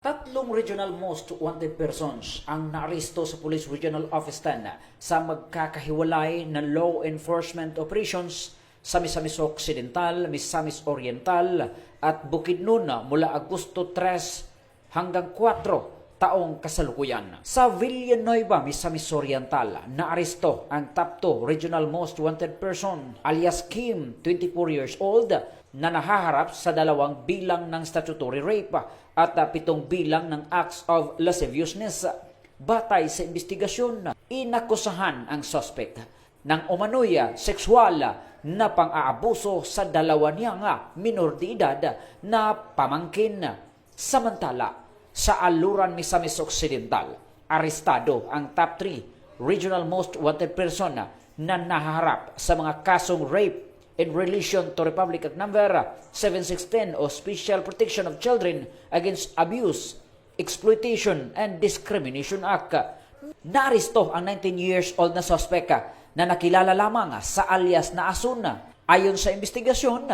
Tatlong regional most wanted persons ang naaresto sa Police Regional Office 10 sa magkakahiwalay na law enforcement operations sa Misamis Occidental, Misamis Oriental at Bukidnon mula Agosto 3 hanggang 4 taong kasalukuyan. Sa Villanueva, Misamis Oriental, naaresto ang top 2 regional most wanted person alias Kim, 24 years old, na nahaharap sa 2 bilang ng statutory rape at 7 bilang ng acts of lasciviousness. Batay sa investigasyon, inakusahan ang suspect ng umano'y sexual na pang-aabuso sa 2 niyang minor de edad na pamangkin. Samantala, sa Aluran, Misamis Occidental, arestado ang top 3 regional most wanted person na nahaharap sa mga kasong rape in relation to Republic Act Number 7610 o Special Protection of Children Against Abuse, Exploitation, and Discrimination Act. Naaresto ang 19 years old na suspect na nakilala lamang sa alias na Asun. Ayon sa investigasyon,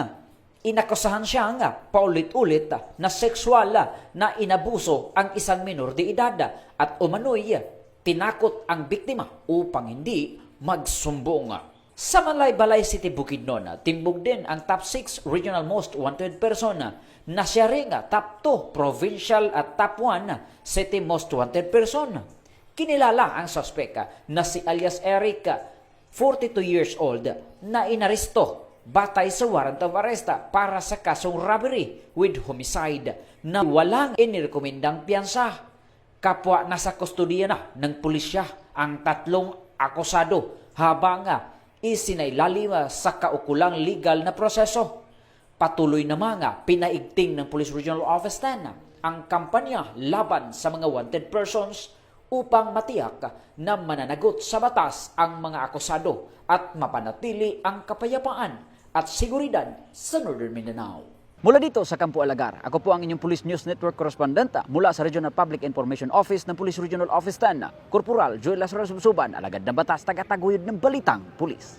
inakusahan siya paulit-ulit na sexual na inabuso ang isang minor de edad at umano'y tinakot ang biktima upang hindi magsumbong. Sa Malaybalay City, Bukidnon, timbog din ang top 6 regional most wanted person na siya ring top 2 provincial at top 1 city most wanted person. Kinilala ang suspect na si alias Eric, 42 years old, na inaresto batay sa warrant of arrest para sa kasong robbery with homicide na walang inirekomendang piyansa. Kapwa nasa kustodiya na ng pulisya ang 3 akusado habang isinailalim sa kaukulang legal na proseso. Patuloy namang pinaigting ng Police Regional Office 10 ang kampanya laban sa mga wanted persons upang matiyak na mananagot sa batas ang mga akusado at mapanatili ang kapayapaan at seguridad sa Northern Mindanao. Mula dito sa Campo Alagar, ako po ang inyong Police News Network correspondent mula sa Regional Public Information Office ng Police Regional Office 10, Corporal Joel Lazaro Subsuban, alagad ng batas, tagataguyod ng Balitang Pulis.